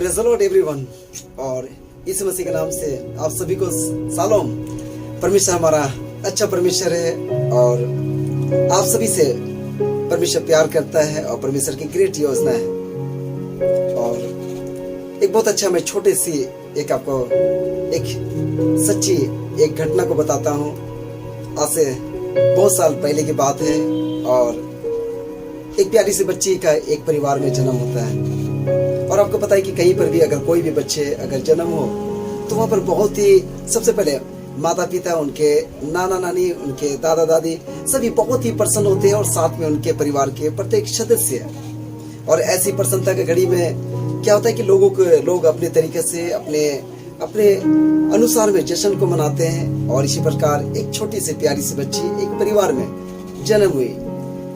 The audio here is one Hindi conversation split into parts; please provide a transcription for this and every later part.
Praise the Lord everyone. और यीशु मसीह के नाम से आप सभी को शालोम। परमेश्वर हमारा अच्छा परमेश्वर है और आप सभी से परमेश्वर प्यार करता है और परमेश्वर की ग्रेट योजना है। और एक बहुत अच्छा, मैं छोटे सी एक आपको एक सच्ची एक घटना को बताता हूँ। आज से बहुत साल पहले की बात है और एक प्यारी सी बच्ची का एक परिवार में जन्म होता है। और आपको पता है कि कहीं पर भी अगर कोई भी बच्चे अगर जन्म हो तो वहाँ पर बहुत ही सबसे पहले माता पिता, उनके नाना नानी, उनके दादा दादी सभी बहुत ही प्रसन्न होते हैं और साथ में उनके परिवार के प्रत्येक सदस्य। और ऐसी प्रसन्नता की घड़ी में क्या होता है कि लोग अपने तरीके से अपने अनुसार में जश्न को मनाते हैं। और इसी प्रकार एक छोटी सी प्यारी सी बच्ची एक परिवार में जन्म हुई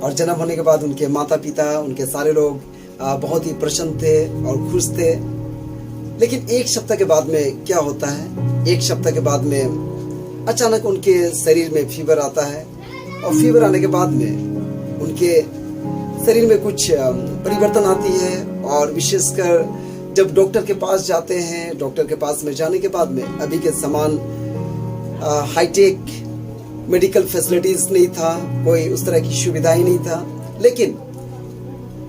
और जन्म होने के बाद उनके माता पिता, उनके सारे लोग बहुत ही प्रसन्न थे और खुश थे। लेकिन एक सप्ताह के बाद में क्या होता है, एक सप्ताह के बाद में अचानक उनके शरीर में फीवर आता है। और फीवर आने के बाद में उनके शरीर में कुछ परिवर्तन आती है। और विशेषकर जब डॉक्टर के पास जाते हैं, डॉक्टर के पास में जाने के बाद में अभी के समान हाईटेक मेडिकल फैसिलिटीज नहीं था, कोई उस तरह की सुविधा ही नहीं था। लेकिन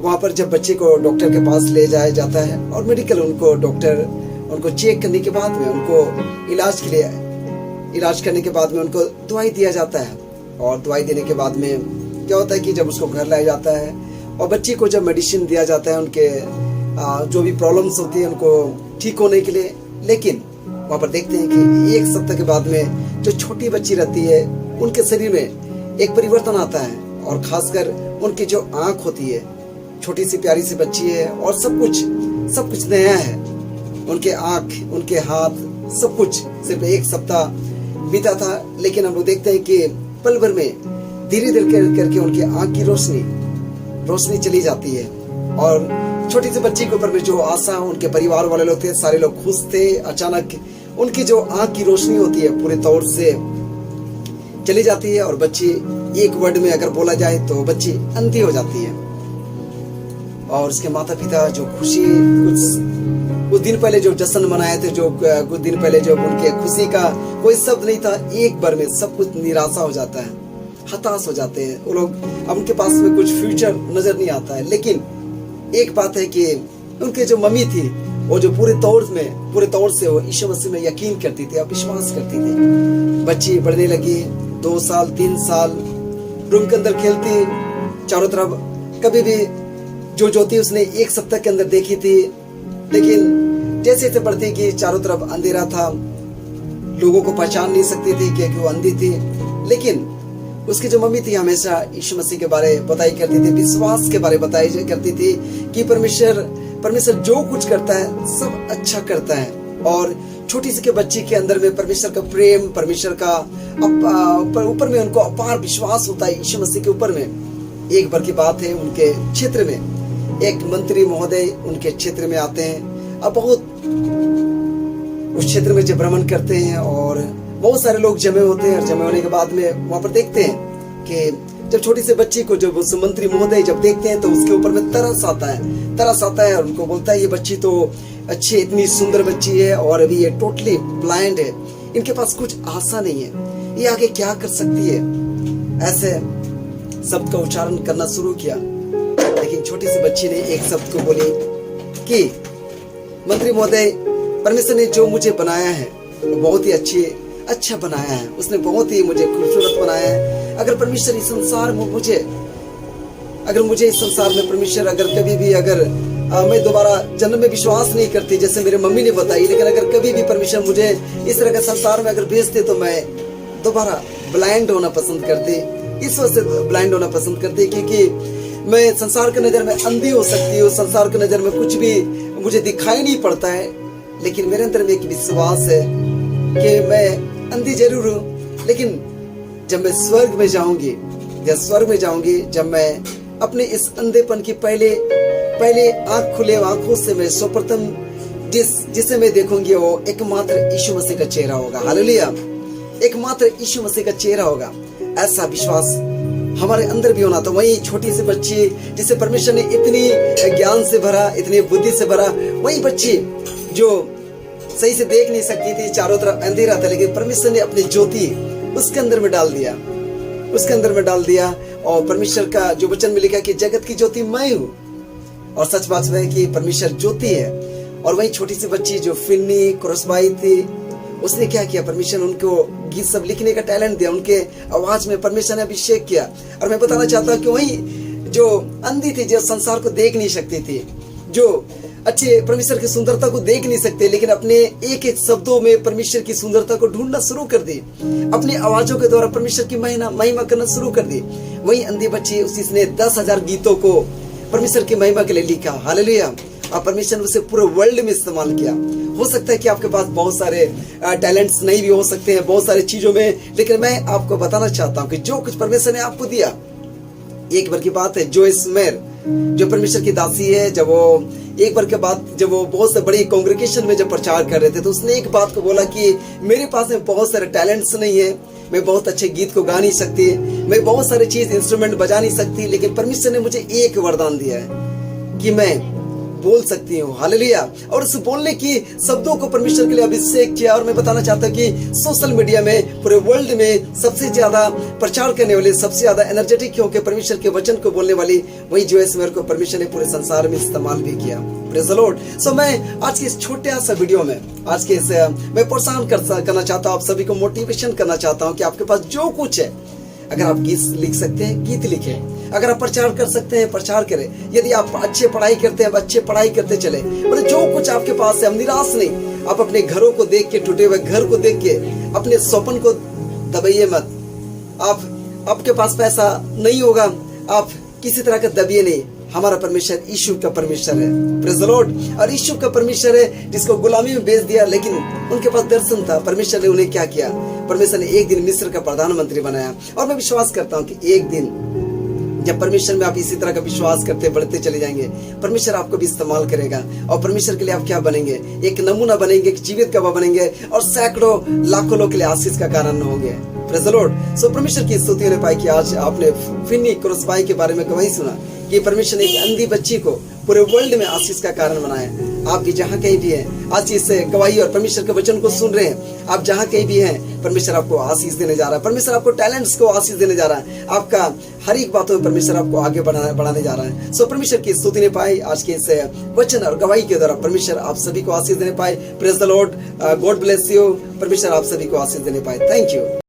वहाँ पर जब बच्चे को डॉक्टर के पास ले जाया जाता है और मेडिकल डॉक्टर उनको चेक करने के बाद में उनको इलाज करने के बाद में उनको दवाई दिया जाता है। और दवाई देने के बाद में क्या होता है कि जब उसको घर लाया जाता है और बच्चे को जब मेडिसिन दिया जाता है उनके जो भी प्रॉब्लम्स होती है उनको ठीक होने के लिए। लेकिन वहाँ पर देखते हैं कि एक सप्ताह के बाद में जो छोटी बच्ची रहती है उनके शरीर में एक परिवर्तन आता है। और खासकर उनकी जो आँख होती है, छोटी सी प्यारी सी बच्ची है और सब कुछ नया है। उनके आँख, उनके हाथ, सब कुछ सिर्फ एक सप्ताह बीता था। लेकिन हम लोग देखते हैं कि पल भर में धीरे धीरे करके उनके आँख की रोशनी चली जाती है। और छोटी सी बच्ची के ऊपर में जो आशा उनके परिवार वाले लोग थे, सारे लोग खुश थे। अचानक उनकी जो आँख की रोशनी होती है पूरे तौर से चली जाती है और बच्ची, एक वर्ड में अगर बोला जाए तो बच्ची अंधी हो जाती है। और उसके माता पिता जो खुशी, कुछ दिन पहले जो जश्न मनाए थे, जो कुछ दिन पहले जो उनके खुशी का कोई शब्द नहीं था, एक बार में सब कुछ निराशा हो जाता है, हताश हो जाते हैं वो लोग। अब उनके पास में कुछ फ्यूचर नजर नहीं आता है। लेकिन एक बात है कि उनके जो मम्मी थी वो जो पूरे तौर से वो यीशु मसीह में यकीन करती थी और विश्वास करती थी। बच्ची बढ़ने लगी, 2 साल 3 साल रूम के अंदर खेलती, चारों तरफ कभी भी जो ज्योति उसने एक सप्ताह के अंदर देखी थी। लेकिन जैसे जैसे बढ़ती कि चारों तरफ अंधेरा था, लोगों को पहचान नहीं सकती थी क्योंकि वो अंधी थी। लेकिन उसकी जो मम्मी थी हमेशा यीशु मसीह के बारे बताई करती थी, विश्वास के बारे बताई करती थी कि परमेश्वर जो कुछ करता है सब अच्छा करता है। और छोटी सी के बच्ची के अंदर में परमेश्वर का प्रेम, परमेश्वर का ऊपर में उनको अपार विश्वास होता है यीशु मसीह के ऊपर में। एक बार की बात है, उनके क्षेत्र में एक मंत्री महोदय उनके क्षेत्र में आते हैं। अब बहुत उस क्षेत्र में जब भ्रमण करते हैं और बहुत सारे लोग जमे होते हैं। और जमे होने के बाद में वहां पर देखते हैं कि जब छोटी सी बच्ची को जब उस मंत्री महोदय जब देखते हैं तो उसके ऊपर में तरस आता है और उनको बोलता है ये बच्ची तो अच्छी, इतनी सुंदर बच्ची है और अभी ये टोटली ब्लाइंड है, इनके पास कुछ आशा नहीं है, ये आगे क्या कर सकती है। ऐसे शब्द का उच्चारण करना शुरू किया। लेकिन छोटी सी बच्ची ने एक शब्द को बोली कि मंत्री महोदय, परमेश्वर ने जो मुझे बनाया है वो बहुत ही अच्छा बनाया है, उसने बहुत ही मुझे खूबसूरत बनाया है। अगर परमेश्वर इस संसार में मुझे इस संसार में परमेश्वर अगर कभी भी मैं दोबारा जन्म में विश्वास नहीं करती जैसे मेरे मम्मी ने बताई, लेकिन अगर कभी भी परमेश्वर मुझे इस तरह का संसार में अगर भेजते तो मैं दोबारा ब्लाइंड होना पसंद करती। इस वजह से ब्लाइंड होना पसंद करती क्योंकि मैं संसार की नजर में अंधी हो सकती हूँ, संसार की नजर में कुछ भी मुझे दिखाई नहीं पड़ता है। लेकिन मेरे अंदर में एक विश्वास है कि मैं अंधी जरूर हूँ, लेकिन जब मैं स्वर्ग में जाऊंगी, जब मैं अपने इस अंधेपन की पहले आंख खुले आंखों से मैं सर्वप्रथम जिसे मैं देखूंगी वो एकमात्र यीशु मसीह का चेहरा होगा। हालेलुया, एकमात्र यीशु मसीह का चेहरा होगा। ऐसा विश्वास हमारे अंदर भी होना था। वही छोटी सी बच्ची जिसे परमेश्वर ने इतनी ज्ञान से भरा, इतनी बुद्धि से भरा, वही बच्ची जो सही से देख नहीं सकती थी, चारों तरफ अंधेरा था, लेकिन परमेश्वर ने अपनी ज्योति उसके अंदर में डाल दिया, उसके अंदर में डाल दिया। और परमेश्वर का जो वचन में लिखा कि जगत की ज्योति मैं हूँ, और सच बात है कि परमेश्वर ज्योति है। और वही छोटी सी बच्ची जो फिन्नी क्रॉसबाई थी, उसने क्या किया, परमेश्वर उनको गीत सब लिखने का टैलेंट दिया, उनके आवाज में परमेश्वर ने अभिषेक किया। और मैं बताना चाहता हूँ कि वही जो अंधी थी, जो संसार को देख नहीं सकती थी, जो अच्छे परमेश्वर की सुंदरता को देख नहीं सकते, लेकिन अपने एक एक शब्दों में परमेश्वर की सुंदरता को ढूंढना शुरू कर दी, अपनी आवाजों के द्वारा परमेश्वर की महिमा करना शुरू कर दी। वही अंधी बच्ची उसने 10,000 गीतों को परमेश्वर की महिमा के लिए लिखा। हालेलुया। और परमेश्वर ने उसे पूरे वर्ल्ड में इस्तेमाल किया। हो सकता है कि आपके पास बहुत सारे टैलेंट्स नहीं भी हो सकते हैं बहुत सारी चीजों में, लेकिन मैं आपको बताना चाहता हूँ कि जो कुछ परमेश्वर ने आपको दिया, एक बार की बात है, जोइस मेयर जो परमेश्वर की दासी है, जब वो एक बार के बाद जब वो बहुत से बड़ी कांग्रेगेशन में जब प्रचार कर रहे थे, तो उसने एक बात को बोला कि मेरे पास में बहुत सारे टैलेंट्स नहीं है, मैं बहुत अच्छे गीत को गा नहीं सकती, मैं बहुत सारे चीज इंस्ट्रूमेंट बजा नहीं सकती, लेकिन परमेश्वर ने मुझे एक वरदान दिया है कि मैं बोल सकती हूँ। हालेलुया। और उस बोलने की शब्दों को परमेश्वर के लिए अभिषेक किया। और मैं बताना चाहता हूँ कि सोशल मीडिया में पूरे वर्ल्ड में सबसे ज्यादा प्रचार करने वाली, सबसे ज्यादा एनर्जेटिक होकर परमेश्वर के वचन को बोलने वाली वही जोइस मेयर को परमेश्वर ने पूरे संसार में इस्तेमाल भी किया। Praise the Lord. सो मैं आज के इस छोटे सा वीडियो में, आज के इस मैं प्रोत्साहन करना चाहता हूँ, आप सभी को मोटिवेशन करना चाहता हूँ कि आपके पास जो कुछ है, अगर आप गीत लिख सकते हैं गीत लिखें, अगर आप प्रचार कर सकते हैं प्रचार करें, यदि आप अच्छे पढ़ाई करते हैं अच्छे पढ़ाई करते चले, मतलब जो कुछ आपके पास है, हम निराश नहीं। आप अपने घरों को देख के, टूटे हुए घर को देख के अपने स्वप्न को दबाइए मत। आपके पास पैसा नहीं होगा, आप किसी तरह का दबिए नहीं। हमारा परमेश्वर यीशु का परमेश्वर है। Praise the Lord. और यीशु का परमेश्वर है जिसको गुलामी में बेच दिया, लेकिन उनके पास दर्शन था। परमेश्वर ने उन्हें क्या किया, परमेश्वर ने एक दिन मिस्र का प्रधानमंत्री बनाया। और मैं विश्वास करता हूँ कि एक दिन जब परमेश्वर में आप इसी तरह का विश्वास करते बढ़ते चले जाएंगे, परमेश्वर आपको भी इस्तेमाल करेगा। और परमेश्वर के लिए आप क्या बनेंगे, एक नमूना बनेंगे, एक जीवित गवाह बनेंगे, और सैकड़ों लाखों लोग के लिए आशीष का कारण होंगे। Praise the Lord. सो परमेश्वर की स्तुति होने पाई कि आज आपने फिन्नी क्रॉसबाई के बारे में गवाही सुना कि परमेश्वर ने एक अंधी बच्ची को पूरे वर्ल्ड में आशीष का कारण बनाया। आप भी जहाँ कहीं भी हैं, आज इस गवाही और परमेश्वर के वचन को सुन रहे हैं, आप जहाँ कहीं भी हैं, परमेश्वर आपको आशीष देने जा रहा है। परमेश्वर आपको टैलेंट्स को आशीष देने जा रहा है। आपका हर एक बातों में परमेश्वर आपको आगे बढ़ाने जा रहा है। सो परमेश्वर की स्तुति ने पाई आज के इस वचन और गवाही के द्वारा परमेश्वर आप सभी को आशीष देने पाए। Praise the Lord. God bless you. परमेश्वर आप सभी को आशीष देने पाए। Thank you.